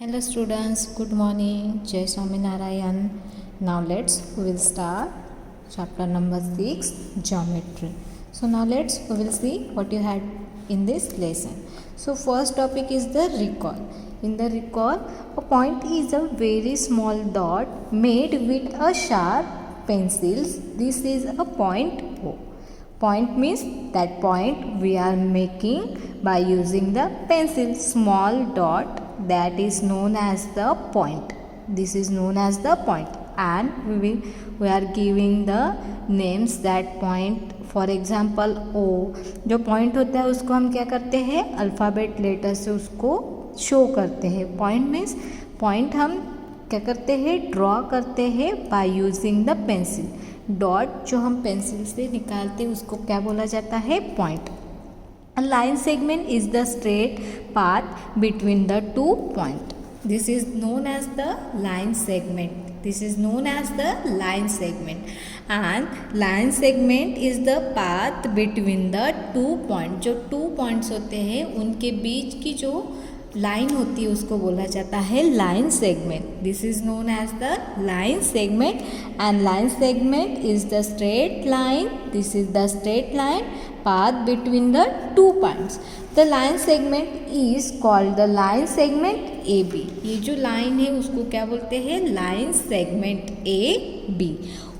Hello students, good morning. Jai Swaminarayan. Now we will start chapter number 6, geometry. So now we will see what you had in this lesson. So first topic is the recall. In the recall, a point is a very small dot made with a sharp pencils. This is a point O. Point means that point we are making by using the pencil. Small dot, that is known as the point. This is known as the point, and we are giving the names that point. For example O जो point होता है उसको हम क्या करते हैं, alphabet letter से उसको शो करते हैं. पॉइंट मीन्स पॉइंट हम क्या करते हैं, ड्रॉ करते हैं bye using the pencil. Dot जो हम पेंसिल से निकालते हैं उसको क्या बोला जाता है, point. A line segment is the straight path between the 2 points. This is known as the line segment. This is known as the line segment. And line segment is the path between the 2 points. जो 2 points होते हैं उनके बीच की जो line होती है उसको बोला जाता है line segment. This is known as the line segment. And line segment is the straight line. This is the straight line path between the 2 points. The line segment is called the line segment AB. ये जो line है उसको क्या बोलते हैं, line segment AB.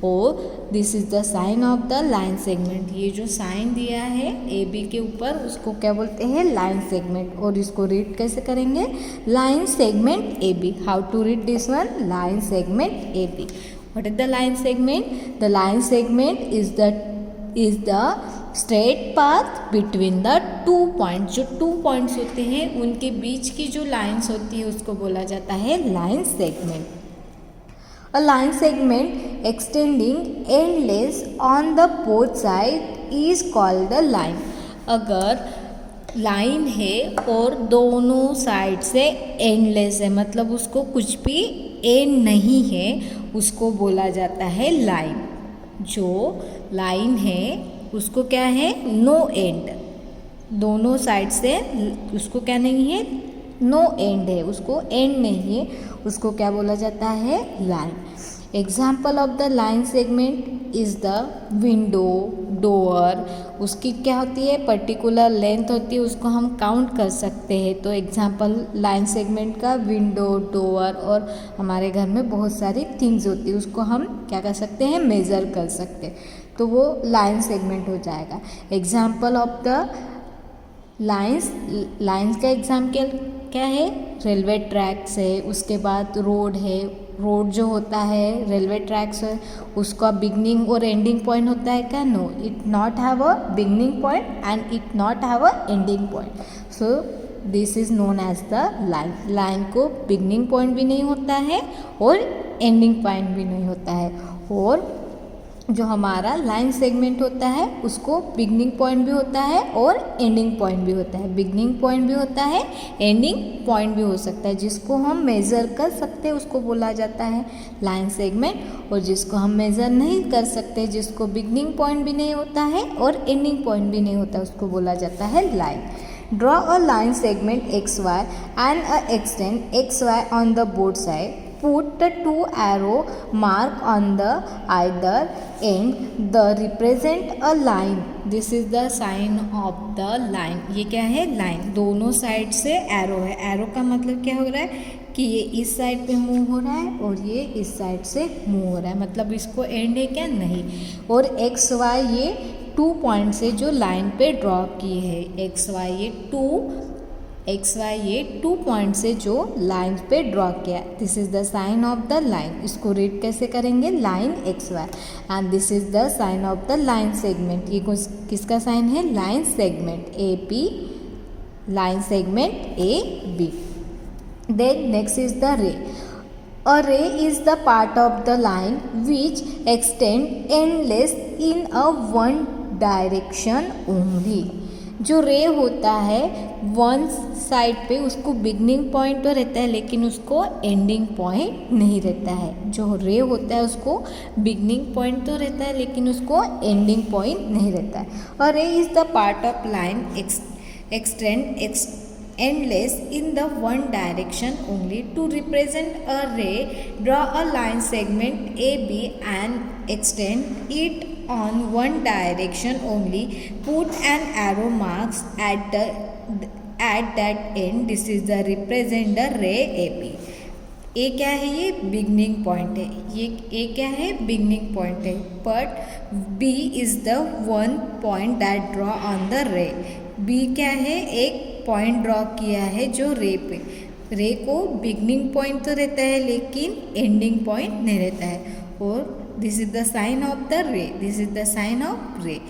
और this is the sign of the line segment. ये जो साइन दिया है AB के ऊपर उसको क्या बोलते हैं, लाइन सेगमेंट. और इसको रीड कैसे करेंगे, line segment AB. How to read this one, line segment AB. What is the line segment? The line segment is the straight path between the 2 points. जो 2 पॉइंट्स होते हैं उनके बीच की जो लाइंस होती है उसको बोला जाता है line segment. A line segment extending endless on the both side is called the line. अगर लाइन है और दोनों साइड से एंडलेस है, मतलब उसको कुछ भी एंड नहीं है, उसको बोला जाता है लाइन. जो लाइन है उसको क्या है, नो एंड. दोनों साइड से उसको क्या नहीं है, नो एंड है, उसको एंड नहीं है, उसको क्या बोला जाता है, line. Example of the line segment is the window, door. उसकी क्या होती है, पर्टिकुलर लेंथ होती है, उसको हम काउंट कर सकते हैं. तो एग्जाम्पल लाइन सेगमेंट का विंडो, डोर और हमारे घर में बहुत सारी थिंग्स होती है, उसको हम क्या कर सकते हैं, मेज़र कर सकते हैं. तो वो लाइन सेगमेंट हो जाएगा. एग्जाम्पल ऑफ द लाइन्स का एग्जाम्पल क्या है, रेलवे ट्रैक्स है, उसके बाद रोड है. रोड जो होता है, रेलवे ट्रैक्स है, उसका बिगनिंग और एंडिंग पॉइंट होता है क्या, no, it not have a beginning point and it not have a ending point. So this is known as the line. Line को बिगनिंग पॉइंट भी नहीं होता है और एंडिंग पॉइंट भी नहीं होता है. और जो हमारा लाइन सेगमेंट होता है उसको बिगनिंग पॉइंट भी होता है और एंडिंग पॉइंट भी होता है. बिगनिंग पॉइंट भी होता है, एंडिंग पॉइंट भी हो सकता है. जिसको हम मेज़र कर सकते हैं उसको बोला जाता है लाइन सेगमेंट. और जिसको हम मेज़र नहीं कर सकते, जिसको बिगनिंग पॉइंट भी नहीं होता है और एंडिंग पॉइंट भी नहीं होता, उसको बोला जाता है line. Draw a line segment XY and extend XY on the both sides. Put the 2 arrow mark on the either end. The represent a line. This is the sign of the line. ये क्या है, line. दोनों side से arrow है. Arrow का मतलब क्या हो रहा है कि ये इस साइड पे मूव हो रहा है और ये इस साइड से मूव हो रहा है, मतलब इसको एंड है क्या, नहीं. और XY ये 2 पॉइंट से जो लाइन पे ड्रॉ किए हैं, XY ये 2 पॉइंट से जो लाइन पे ड्रॉ किया. This is the sign of the line. इसको रीड कैसे करेंगे, line XY. And this is the sign of the line segment. ये किसका साइन है, line segment AP, line segment AB. Then next is the ray. A ray is the part of the line which extend endless in a one direction only. जो रे होता है one side पे उसको beginning point तो रहता है लेकिन उसको एंडिंग पॉइंट नहीं रहता है. जो रे होता है उसको बिगनिंग पॉइंट तो रहता है लेकिन उसको एंडिंग पॉइंट नहीं रहता है. और रे is the part of line extend endless in the one direction only. To represent a ray, draw a line segment AB and extend it on one direction only. Put an arrow marks at that end. This is the represent the ray AB. ए क्या है, ये beginning point है, ये A क्या है, beginning point है. But B is the one point that draw on the ray. B क्या है, एक पॉइंट ड्रॉ किया है जो रे पे. रे को बिगनिंग पॉइंट तो रहता है लेकिन एंडिंग पॉइंट नहीं रहता है. और this is the sign of the ray, this is the sign of ray.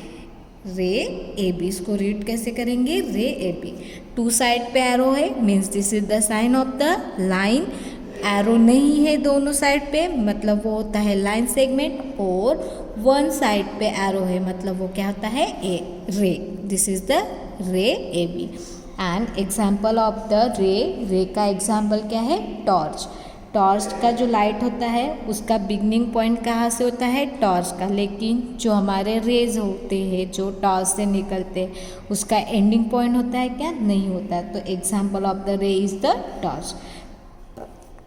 Ray A B, इसको रीड कैसे करेंगे, ray A B. Two side पे एरो है, means this is the sign of the line. Arrow नहीं है दोनों side पे, मतलब वो होता है लाइन सेगमेंट. और वन साइड पे एरो है, मतलब वो क्या होता है, ए रे. This is the ray A B. And example of the ray, ray का एग्जाम्पल क्या है, टॉर्च. टॉर्च का जो लाइट होता है उसका बिगनिंग पॉइंट कहाँ से होता है, टॉर्च का. लेकिन जो हमारे रेज होते हैं जो टॉर्च से निकलते हैं उसका एंडिंग पॉइंट होता है क्या, नहीं होता है. तो एग्जाम्पल ऑफ द रे is the torch.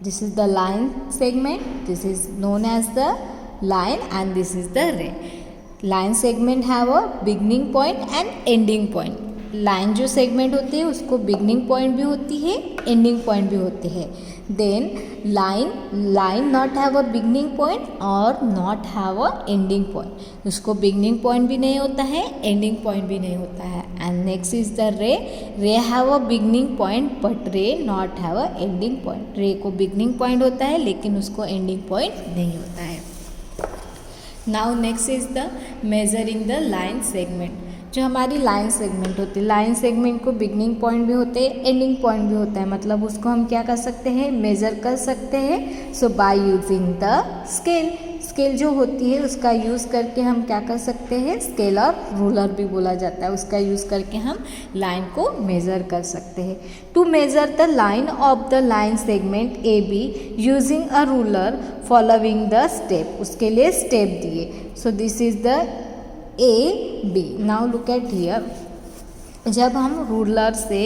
This is the line segment, this is known as the line and this is the ray. Line segment have a beginning point and ending point. Line जो segment होती है उसको beginning point भी होती है, ending point भी होते हैं. Then line not have a beginning point और not have a ending point. उसको बिगनिंग पॉइंट भी नहीं होता है, एंडिंग पॉइंट भी नहीं होता है. And next is the ray. Ray have a beginning point but ray not have a ending point. Ray को बिगनिंग पॉइंट होता है लेकिन उसको एंडिंग पॉइंट नहीं होता है. Now next is the measuring the line segment. जो हमारी लाइन सेगमेंट होती है, लाइन सेगमेंट को बिगनिंग पॉइंट भी होते हैं, एंडिंग पॉइंट भी होता है. मतलब उसको हम क्या कर सकते हैं, मेज़र कर सकते हैं. So by using the scale. Scale जो होती है उसका यूज़ करके हम क्या कर सकते हैं, स्केल और रूलर भी बोला जाता है, उसका यूज़ करके हम लाइन को मेज़र कर सकते हैं. To measure the line of the line segment A B using a ruler following the step. उसके लिए स्टेप दिए. So this is the A B. Now look at here. जब हम रूलर से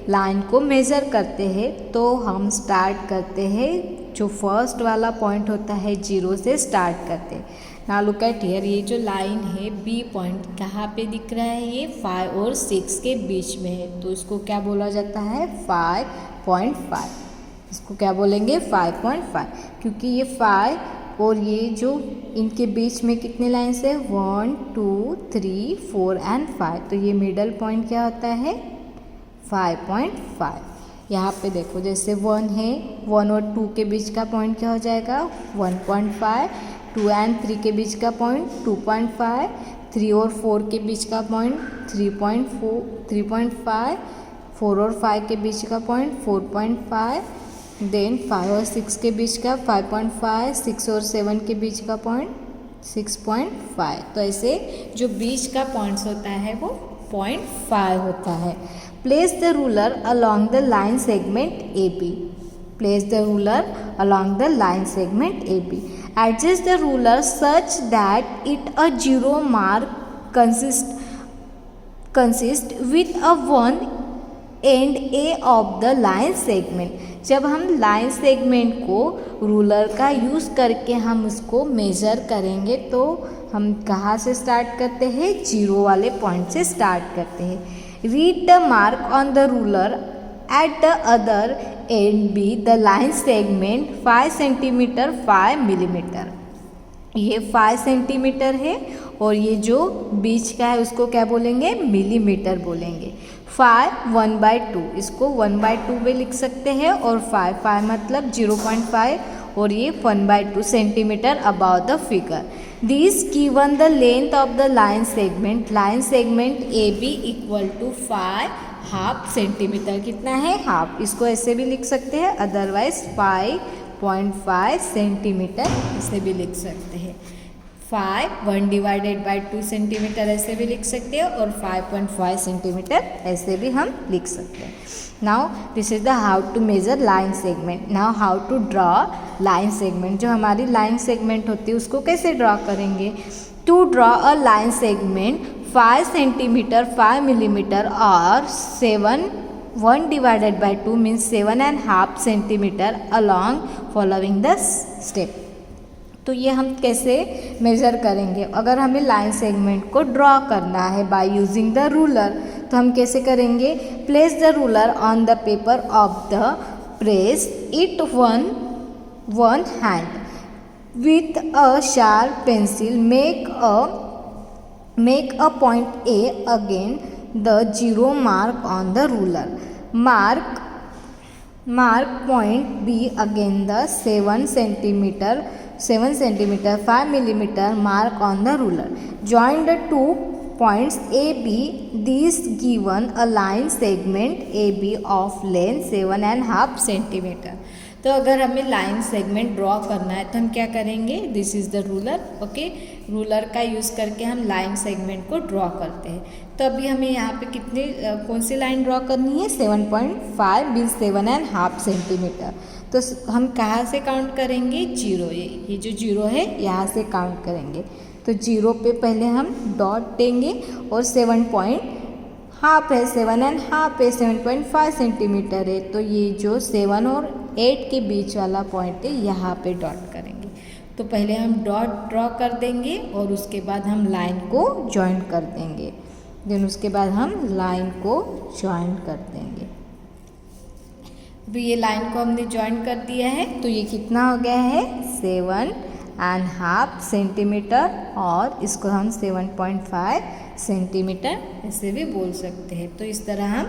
लाइन को मेज़र करते हैं तो हम स्टार्ट करते हैं, जो फर्स्ट वाला पॉइंट होता है जीरो से स्टार्ट करते हैं. Now look at here. ये जो लाइन है बी पॉइंट कहाँ पे दिख रहा है, ये 5 और 6 के बीच में है. तो इसको क्या बोला जाता है, 5.5. इसको क्या बोलेंगे, 5.5. क्योंकि ये 5 और ये जो इनके बीच में कितने लाइन्स है, 1 2 3 4 एंड 5. तो ये मिडल पॉइंट क्या होता है, 5.5. यहाँ पे देखो जैसे 1 है, 1 और 2 के बीच का पॉइंट क्या हो जाएगा, 1.5. 2 एंड 3 के बीच का पॉइंट 2.5. 3 और 4 के बीच का पॉइंट 3.5. 4 और 5 के बीच का पॉइंट 4.5. देन 5 और 6 के बीच का 5.5. 6 और 7 के बीच का पॉइंट 6.5. तो ऐसे जो बीच का पॉइंट्स होता है वो 0.5 होता है. Place the ruler along the line segment A B. Place the ruler along the line segment A B. Adjust the ruler such that it a zero mark consist with a one end A of the line segment. जब हम line segment को ruler का use करके हम उसको measure करेंगे तो हम कहाँ से स्टार्ट करते हैं, जीरो वाले पॉइंट से स्टार्ट करते हैं. Read the mark on the ruler at the other and be the line segment 5 centimetre 5 millimetre. ये 5 सेंटीमीटर है और ये जो बीच का है उसको क्या बोलेंगे, मिलीमीटर बोलेंगे. 5 1/2, इसको 1/2 में लिख सकते हैं. और 5 मतलब 0.5 और ये 1/2 centimetre about the figure. This given the length of the line segment. Line segment A B equal to 5 centimetre. कितना है, हाफ. इसको ऐसे भी लिख सकते हैं, अदरवाइज 5.5 सेंटीमीटर ऐसे भी लिख सकते हैं. 1/2 सेंटीमीटर ऐसे भी लिख सकते हैं और 5.5 सेंटीमीटर ऐसे भी हम लिख सकते हैं. Now this is the how to measure line segment. Now how to draw line segment. जो हमारी लाइन सेगमेंट होती है उसको कैसे ड्रॉ करेंगे. To draw a line segment 5 centimetre 5 millimetre और 7 1 divided by 2 means 7.5 centimeter along following the step. तो ये हम कैसे मेज़र करेंगे? अगर हमें लाइन सेगमेंट को ड्रॉ करना है बाय यूजिंग द रूलर, तो हम कैसे करेंगे? Place the ruler on the paper of the press it one hand with a sharp pencil make a point A again the 0 mark on the ruler. Mark point B again the 7 centimeter 5 millimeter mark on the ruler. Join the 2 points AB. This given a line segment AB of length 7.5 centimeter. तो अगर हमें line segment draw करना है तो हम क्या करेंगे? This is the ruler. Okay, ruler का यूज़ करके हम लाइन सेगमेंट को ड्रॉ करते हैं. तो अभी हमें यहाँ पे कितने कौन सी लाइन ड्रॉ करनी है? 7.5 मीन्स 7.5 सेंटीमीटर. तो हम कहाँ से काउंट करेंगे? जीरो. ये जो जीरो है यहाँ से काउंट करेंगे. तो जीरो पे पहले हम डॉट देंगे और 7.5 है, 7.5 है, 7.5 सेंटीमीटर है. तो ये जो 7 और 8 के बीच वाला पॉइंट है यहाँ पे डॉट करेंगे. तो पहले हम डॉट ड्रॉ कर देंगे और उसके बाद हम लाइन को ज्वाइन कर देंगे. देन उसके बाद हम लाइन को ज्वाइन कर देंगे. अभी ये लाइन को हमने ज्वाइन कर दिया है तो ये कितना हो गया है? 7.5 सेंटीमीटर. और इसको हम 7.5 सेंटीमीटर ऐसे भी बोल सकते हैं. तो इस तरह हम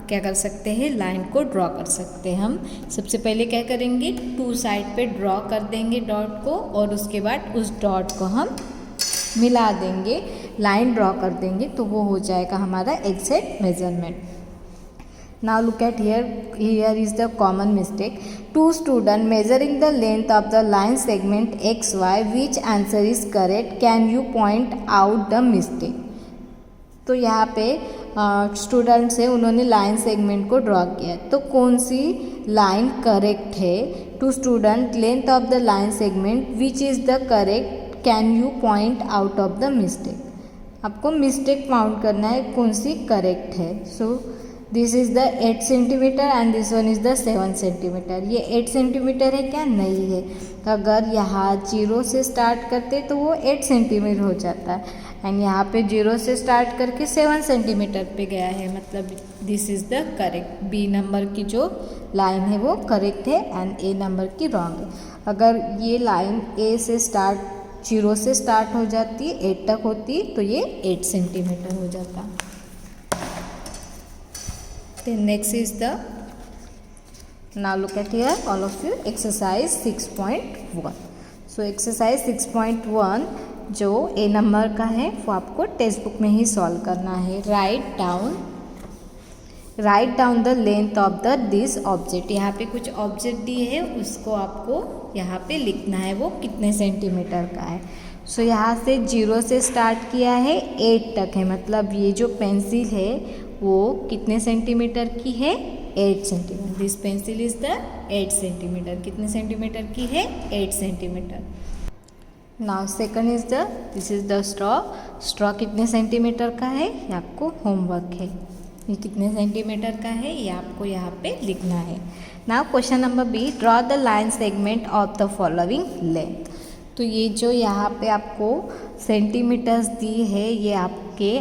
क्या कर सकते हैं? लाइन को ड्रॉ कर सकते हैं. हम सबसे पहले क्या करेंगे? 2 साइड पे ड्रॉ कर देंगे डॉट को और उसके बाद उस डॉट को हम मिला देंगे, लाइन ड्रॉ कर देंगे तो वो हो जाएगा हमारा exact measurement. Now look at here is the common mistake. 2 students measuring the length of the line segment XY. Which answer is correct? Can you point out the mistake? तो यहाँ पे स्टूडेंट्स है, उन्होंने लाइन सेगमेंट को draw किया. तो कौन सी line correct है? 2 student length of the line segment which is the correct? Can you point out of the mistake? आपको मिस्टेक काउंट करना है कौन सी करेक्ट है. So this is the 8 centimetre and this one is the 7 centimetre. ये 8 centimetre है क्या? नहीं है. अगर यहाँ 0 से स्टार्ट करते तो वो 8 सेंटीमीटर हो जाता है एंड यहाँ पे 0 से स्टार्ट करके 7 सेंटीमीटर पे गया है. मतलब this is the correct. B number की जो लाइन है वो करेक्ट है एंड ए नंबर की रॉन्ग है. अगर ये लाइन ए से स्टार्ट 0 से स्टार्ट हो जाती, 8 तक होती तो ये 8 सेंटीमीटर हो जाता. Then next is the, now look at here all of you, exercise 6.1. So exercise 6.1 जो ए नंबर का है वो आपको टेक्स्ट बुक में ही सॉल्व करना है. Write down the length of the this object. यहाँ पे कुछ ऑब्जेक्ट दिए है उसको आपको यहाँ पे लिखना है वो कितने सेंटीमीटर का है. सो यहाँ से 0 से स्टार्ट किया है 8 तक है. मतलब ये जो पेंसिल है वो कितने सेंटीमीटर की है? 8 centimetre. This pencil is the 8 centimetre. कितने सेंटीमीटर की है? 8 centimetre. Now second is the, this is the straw कितने सेंटीमीटर का है? ये आपको होमवर्क है. ये कितने सेंटीमीटर का है ये आपको यहाँ पे लिखना है. Now question number B, draw the line segment of the following length. तो ये जो यहाँ पे आपको सेंटीमीटर्स दी है ये आपके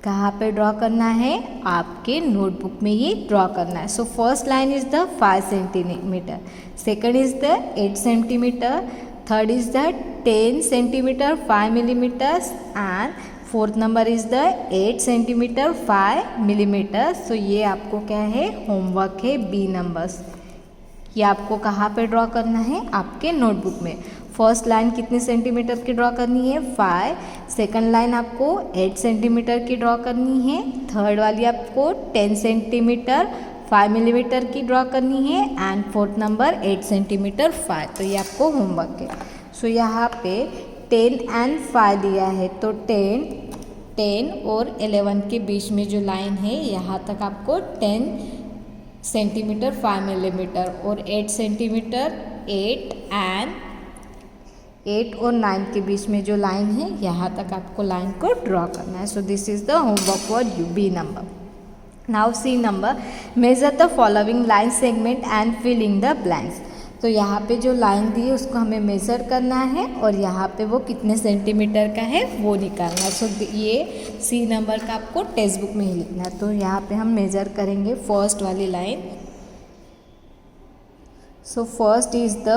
कहाँ पे ड्रॉ करना है? आपके नोटबुक में ही ड्रॉ करना है. So first line is the 5 centimetre, second is the 8 centimetre, third is the 10 centimetre 5 millimetres and fourth number is the 8 centimetre 5 millimetre. सो ये आपको क्या है? होमवर्क है बी नंबर्स. ये आपको कहाँ पे ड्रॉ करना है? आपके नोटबुक में. फर्स्ट लाइन कितने सेंटीमीटर की ड्रॉ करनी है? 5. सेकंड लाइन आपको 8 सेंटीमीटर की ड्रॉ करनी है. थर्ड वाली आपको 10 सेंटीमीटर 5 मिलीमीटर की ड्रॉ करनी है एंड फोर्थ नंबर 8 सेंटीमीटर 5. तो ये आपको होमवर्क है. सो यहाँ पे 10 एंड 5 दिया है तो 10 और 11 के बीच में जो लाइन है यहाँ तक आपको 10 सेंटीमीटर 5 मिलीमीटर और 8 सेंटीमीटर 8 और 9 के बीच में जो लाइन है यहाँ तक आपको लाइन को ड्रॉ करना है. So this is the homework for you B number. Now C number, measure the following line segment and fill in the blanks. तो यहाँ पे जो लाइन दी है उसको हमें मेज़र करना है और यहाँ पे वो कितने सेंटीमीटर का है वो निकालना है। सो ये सी नंबर का आपको टेक्स्ट बुक में ही लिखना है। तो यहाँ पे हम मेज़र करेंगे फर्स्ट वाली line. So first is the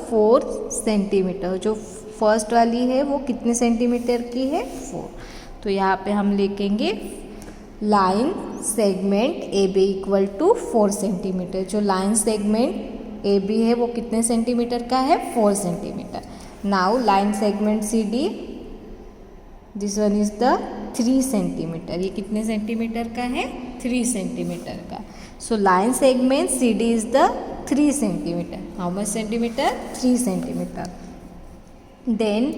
4 centimetre. जो फर्स्ट वाली है वो कितने सेंटीमीटर की है, 4। तो यहाँ पे हम लिखेंगे line segment A B equal to 4 centimetre. जो लाइन सेगमेंट ए बी है वो कितने सेंटीमीटर का है, 4 centimetre. Now line segment C D, this one is the 3 centimetre. ये कितने सेंटीमीटर का है, 3 सेंटीमीटर का। So line segment C D is the 3 centimetre. How much centimetre, 3 centimetre. Then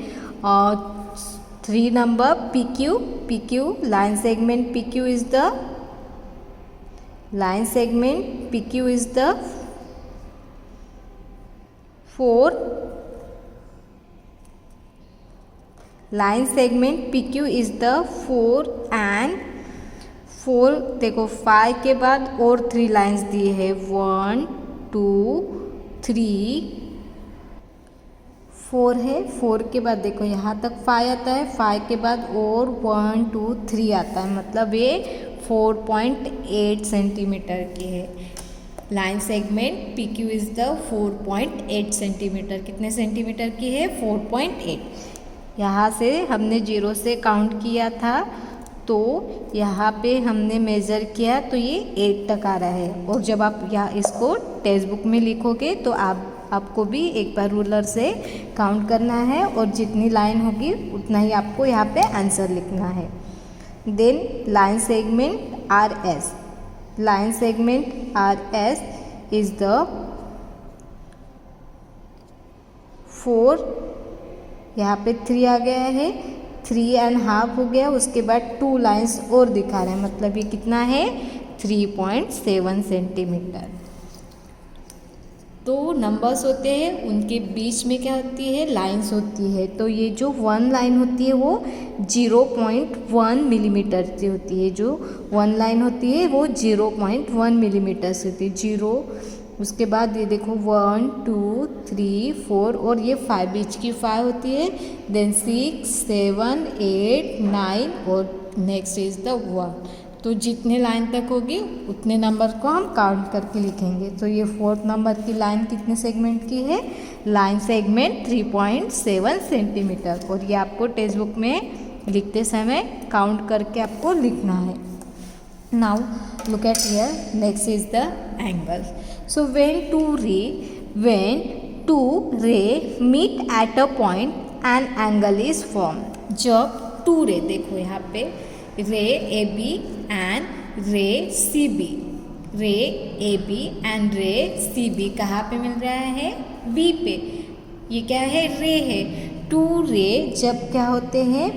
3 number PQ line segment PQ is the 4 line segment PQ is the 4 and 4 देखो 5 के बाद और 3 lines दिए है, 1 2 3 4 है। 4 के बाद देखो यहाँ तक 5 आता है, 5 के बाद और 1 2 3 आता है, मतलब ये 4.8 सेंटीमीटर की है। Line segment PQ is the 4.8 centimetre. कितने सेंटीमीटर की है, 4.8। यहाँ से हमने 0 से काउंट किया था तो यहाँ पे हमने मेज़र किया तो ये 8 तक आ रहा है। और जब आप यहाँ इसको टेक्स्ट बुक में लिखोगे तो आपको भी एक बार रूलर से काउंट करना है और जितनी लाइन होगी उतना ही आपको यहाँ पे आंसर लिखना है। Then line segment RS, line segment RS is the 4, यहाँ पे 3 आ गया है, 3.5 हो गया, उसके बाद 2 लाइन्स और दिखा रहे हैं, मतलब ये कितना है, 3.7 सेंटीमीटर। तो नंबर्स होते हैं उनके बीच में क्या होती है, लाइंस होती है। तो ये जो 1 लाइन होती है वो 0.1 मिलीमीटर से होती है। जो 1 लाइन होती है वो 0.1 मिलीमीटर से होती है, 0। उसके बाद ये देखो 1 2 3 4 और ये 5 बीच की 5 होती है। देन 6 7 8 9 और नेक्स्ट इज द 1। तो जितने लाइन तक होगी उतने नंबर को हम काउंट करके लिखेंगे। तो ये 4th नंबर की लाइन कितने सेगमेंट की है, लाइन सेगमेंट 3.7 सेंटीमीटर। और ये आपको टेक्स्ट बुक में लिखते समय काउंट करके आपको लिखना है। Now look at here, next is the angle. So when two ray meet at a point an angle is form. जब 2 रे, देखो यहाँ पे ray AB and ray CB, ray AB and ray CB कहाँ पे मिल रहा है, B पे। ये क्या है, रे है। 2 रे जब क्या होते हैं,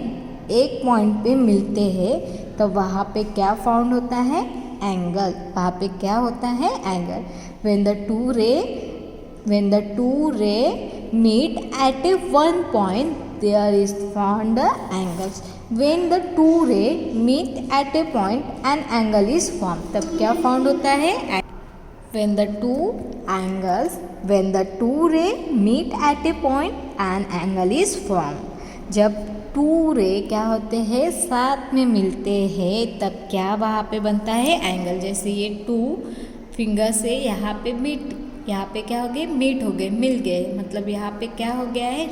एक पॉइंट पे मिलते हैं तो वहाँ पे क्या फाउंड होता है, एंगल। वहाँ पे क्या होता है, angle. when the two ray meet at one point, there is found a angle. When the two ray meet at a point, an angle is formed. तब क्या फाउंड होता है, when the two ray meet at a point, an angle is formed. जब 2 रे क्या होते हैं, साथ में मिलते हैं, तब क्या वहाँ पे बनता है, एंगल। जैसे ये 2 फिंगर से यहाँ पे यहाँ पे क्या हो गए, मीट हो गए, मिल गए, मतलब यहाँ पे क्या हो गया है,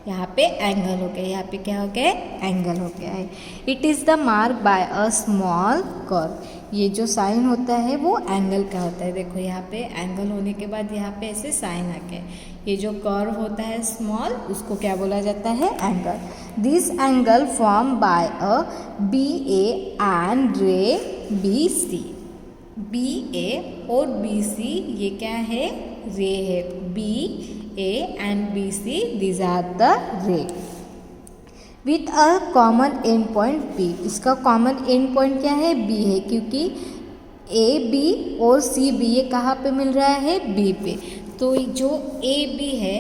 यहाँ पे एंगल हो गया, यहाँ पे क्या हो गया है, एंगल हो गया है। It is the mark bye a small curve. ये जो साइन होता है वो एंगल का होता है। देखो यहाँ पे एंगल होने के बाद यहाँ पे ऐसे साइन आ गया। ये जो कर्व होता है स्मॉल, उसको क्या बोला जाता है, angle. This angle form by a BA and रे BC। BA और BC ये क्या है, रे है। BA and BC, these are the ray with a common end point B। इसका कॉमन एंड पॉइंट क्या है, B है, क्योंकि AB और CB ये कहाँ पे मिल रहा है, B पे। तो जो AB है,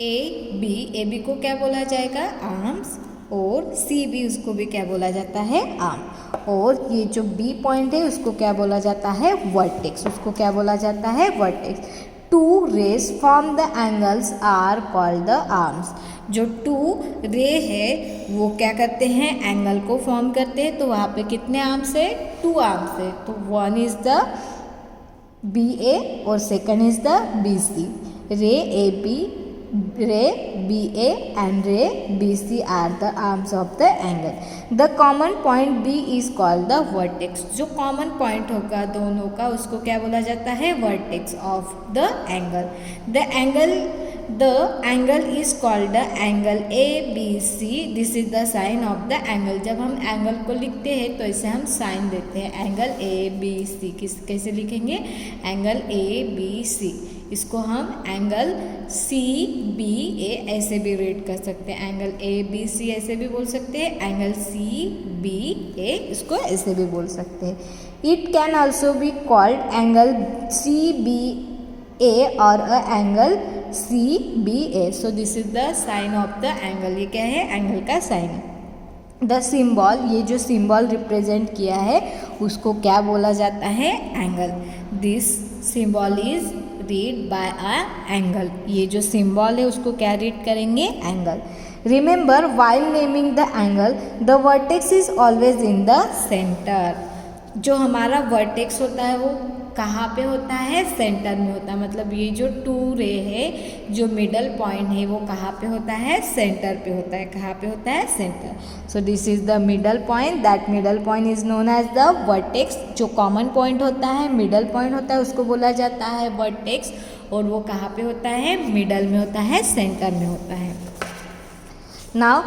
AB को क्या बोला जाएगा, आर्म्स, और सी बी उसको भी क्या बोला जाता है, आर्म। और ये जो बी पॉइंट है उसको क्या बोला जाता है, वर्टेक्स। उसको क्या बोला जाता है, vertex. Two rays from the angles are called the arms. जो टू रे है वो क्या करते हैं, एंगल को फॉर्म करते हैं। तो वहाँ पे कितने आर्म्स है, 2 आर्म्स है। तो one is the B A और second is the B C. Ray A B, ray B A and ray BC are the arms of the angle. The common point B is called the vertex. जो common point होगा दोनों का उसको क्या बोला जाता है, vertex of the angle. The angle is called the angle ABC. This is the sign of the angle. जब हम एंगल को लिखते हैं तो इसे हम साइन देते हैं, एंगल ABC। कैसे लिखेंगे, एंगल ABC। इसको हम एंगल CBA ऐसे भी रीड कर सकते हैं, एंगल ABC ऐसे भी बोल सकते हैं, एंगल CBA इसको ऐसे भी बोल सकते हैं। It can also be called angle CBA और angle CBA। So this is the sign of the angle. ये क्या है, एंगल का साइन है। द सिंबल, ये जो सिंबल रिप्रेजेंट किया है उसको क्या बोला जाता है, angle. This symbol is read by a angle. ये जो सिंबल है उसको क्या रीड करेंगे, angle. Remember while naming the angle the vertex is always in the centre. जो हमारा वर्टेक्स होता है वो कहाँ पे होता है, सेंटर में होता है। मतलब ये जो टू रे है, जो मिडल पॉइंट है वो कहाँ पे होता है, सेंटर पे होता है। कहाँ पे होता है, centre. So this is the middle point. That middle point is known as the vertex. जो कॉमन पॉइंट होता है, मिडल पॉइंट होता है, उसको बोला जाता है वर्टेक्स। और वो कहाँ पे होता है, मिडल में होता है, सेंटर में होता है। Now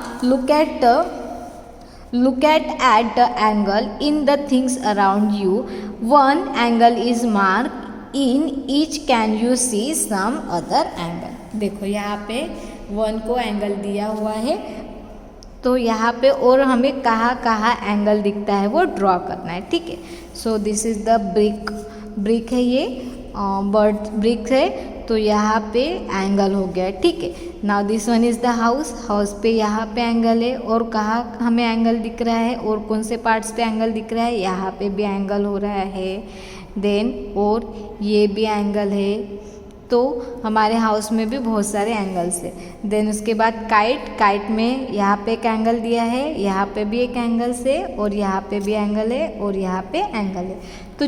look at the angle in the things around you. One angle is marked in each. Can you see some other angle? देखो यहाँ पे वन को एंगल दिया हुआ है, तो यहाँ पे और हमें कहाँ एंगल दिखता है वो ड्रॉ करना है, ठीक है। So this is the brick है, ये बर्ड ब्रिक है, तो यहाँ पे एंगल हो गया, ठीक है। Now this one is the house पे यहाँ पे एंगल है। और कहाँ हमें एंगल दिख रहा है, और कौन से पार्ट्स पे एंगल दिख रहा है, यहाँ पे भी एंगल हो रहा है। देन और ये भी एंगल है, तो हमारे हाउस में भी बहुत सारे एंगल्स है। देन उसके बाद काइट में यहाँ पे एक एंगल दिया है, यहाँ पे भी एक एंगल से, और यहाँ पे भी एंगल है, और यहाँ पे एंगल है। तो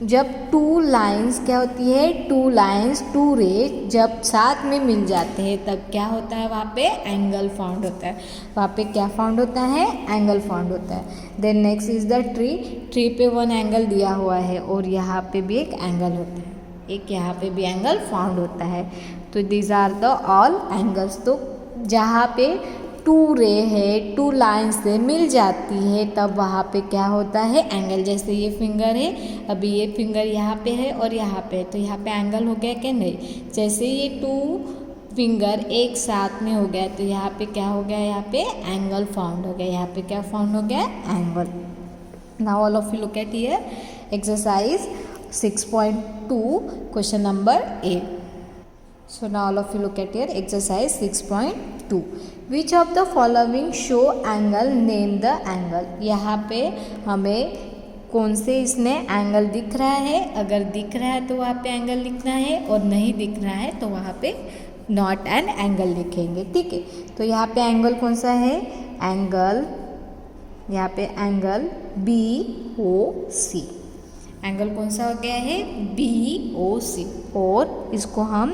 जब टू लाइंस क्या होती है, टू लाइंस टू रे जब साथ में मिल जाते हैं तब क्या होता है, वहाँ पे एंगल फाउंड होता है। वहाँ पे क्या फाउंड होता है, एंगल फाउंड होता है। Then next is the tree पे वन एंगल दिया हुआ है, और यहाँ पे भी एक एंगल होता है, एक यहाँ पे भी एंगल फाउंड होता है। तो these are the all angles. तो जहाँ पे टू रे है, टू लाइन से मिल जाती है, तब वहाँ पे क्या होता है, एंगल। जैसे ये फिंगर है, अभी ये फिंगर यहाँ पे है और यहाँ पे है, तो यहाँ पे एंगल हो गया क्या, नहीं। जैसे ये टू फिंगर एक साथ में हो गया, तो यहाँ पे क्या हो गया, यहाँ पे एंगल फाउंड हो गया। यहाँ पे क्या फाउंड हो गया, angle. Now all of you look at here exercise 6.2 question number A. So now all of you look at here exercise 6.2. Which of the following show angle, name the angle. यहाँ पे हमें कौन से इसमें angle दिख रहा है, अगर दिख रहा है तो वहाँ पे एंगल लिखना है, और नहीं दिख रहा है तो वहाँ पे नॉट एन एंगल लिखेंगे, ठीक है। तो यहाँ पे एंगल कौन सा है, एंगल, यहाँ पे एंगल BOC। एंगल कौन सा हो गया है, BOC। और इसको हम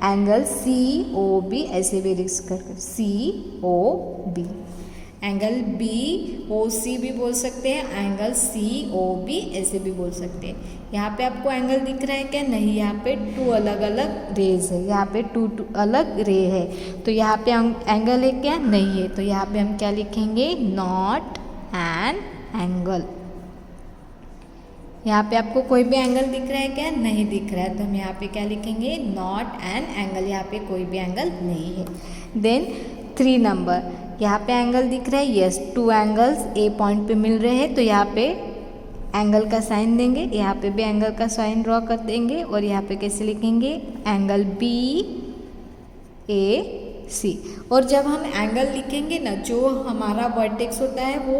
एंगल COB ऐसे भी लिख कर COB। एंगल BOC भी बोल सकते हैं, एंगल COB ऐसे भी बोल सकते हैं। यहाँ पे आपको एंगल दिख रहा है क्या, नहीं। यहाँ पे टू अलग अलग रेज है, यहाँ पे टू अलग रे है, तो यहाँ पे एंगल है क्या, नहीं है। तो यहाँ पे हम क्या लिखेंगे, नॉट एन एंगल। यहाँ पे आपको कोई भी एंगल दिख रहा है क्या, नहीं दिख रहा है, तो हम यहाँ पे क्या लिखेंगे, नॉट एन एंगल। यहाँ पे कोई भी एंगल नहीं है। देन 3 नंबर, यहाँ पे एंगल दिख रहा है, yes. Two angles A point पे मिल रहे हैं, तो यहाँ पे एंगल का साइन देंगे, यहाँ पे भी एंगल का साइन ड्रॉ कर देंगे, और यहाँ पे कैसे लिखेंगे, एंगल BAC। सी। और जब हम एंगल लिखेंगे ना, जो हमारा वर्टेक्स होता है वो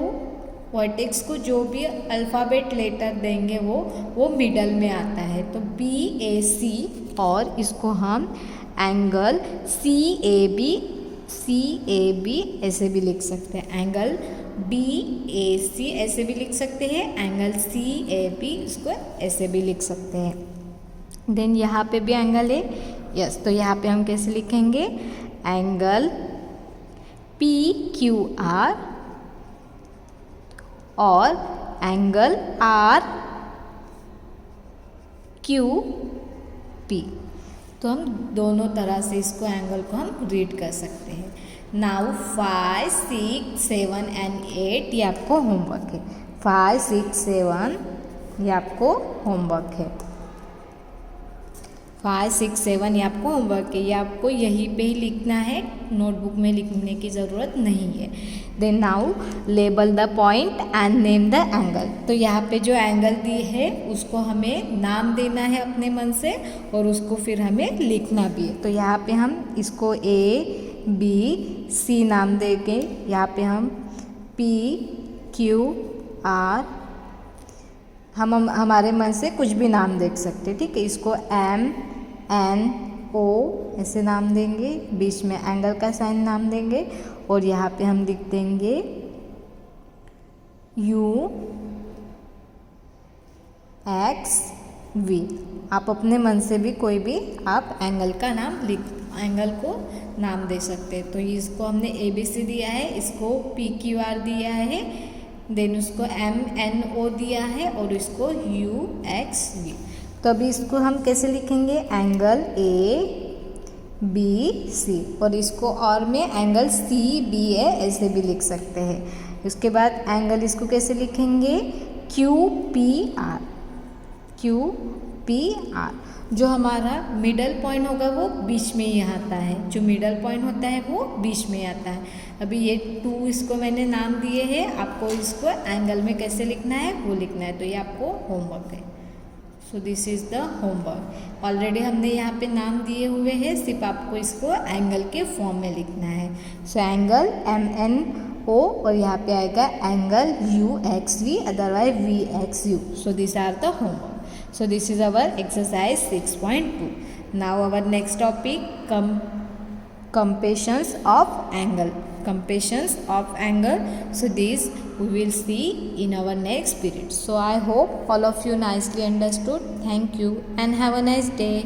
वर्टेक्स को जो भी अल्फ़ाबेट लेटर देंगे वो मिडल में आता है। तो BAC और इसको हम एंगल CAB ऐसे भी लिख सकते हैं। एंगल BAC ऐसे भी लिख सकते हैं, एंगल CAB इसको ऐसे भी लिख सकते हैं। देन यहाँ पे भी एंगल है, यस, तो यहाँ पे हम कैसे लिखेंगे, एंगल PQR और एंगल RQP। तो हम दोनों तरह से इसको एंगल को हम रीड कर सकते हैं। नाउ 5, 6, 7 एंड 8 ये आपको होमवर्क है। 5, 6, 7 ये आपको होमवर्क है। 5, 6, 7 ये आपको होमवर्क है। ये आपको यहीं पे ही लिखना है, नोटबुक में लिखने की ज़रूरत नहीं है। Then now label the point and name the angle. तो यहाँ पे जो एंगल दी है उसको हमें नाम देना है अपने मन से और उसको फिर हमें लिखना भी है। तो यहाँ पे हम इसको ABC नाम देंगे। यहाँ पे हम PQR हम हमारे मन से कुछ भी नाम देख सकते हैं, ठीक है। इसको MNO ऐसे नाम देंगे, बीच में एंगल का साइन नाम देंगे और यहाँ पे हम लिख देंगे UXV। आप अपने मन से भी कोई भी आप एंगल का नाम एंगल को नाम दे सकते हैं। तो इसको हमने ABC दिया है, इसको PQR दिया है, देन उसको MNO दिया है और इसको UXV। तो अभी इसको हम कैसे लिखेंगे, एंगल ABC और इसको और में एंगल CBA ऐसे भी लिख सकते हैं। उसके बाद एंगल इसको कैसे लिखेंगे, QPR। जो हमारा मिडल पॉइंट होगा वो बीच में ही आता है, जो मिडल पॉइंट होता है वो बीच में आता है। अभी ये 2 इसको मैंने नाम दिए हैं, आपको इसको एंगल में कैसे लिखना है वो लिखना है। तो ये आपको होमवर्क है। So this is the homework. Already हमने यहाँ पे नाम दिए हुए हैं, सिर्फ आपको इसको एंगल के फॉर्म में लिखना है। सो एंगल MNO और यहाँ पे आएगा angle UXV, otherwise VXU। So this are the homework. So this is our exercise 6.2. Now our next topic, comparisons of angle. Comparisons of angle. So this we will see in our next period. So I hope all of you nicely understood. Thank you and have a nice day.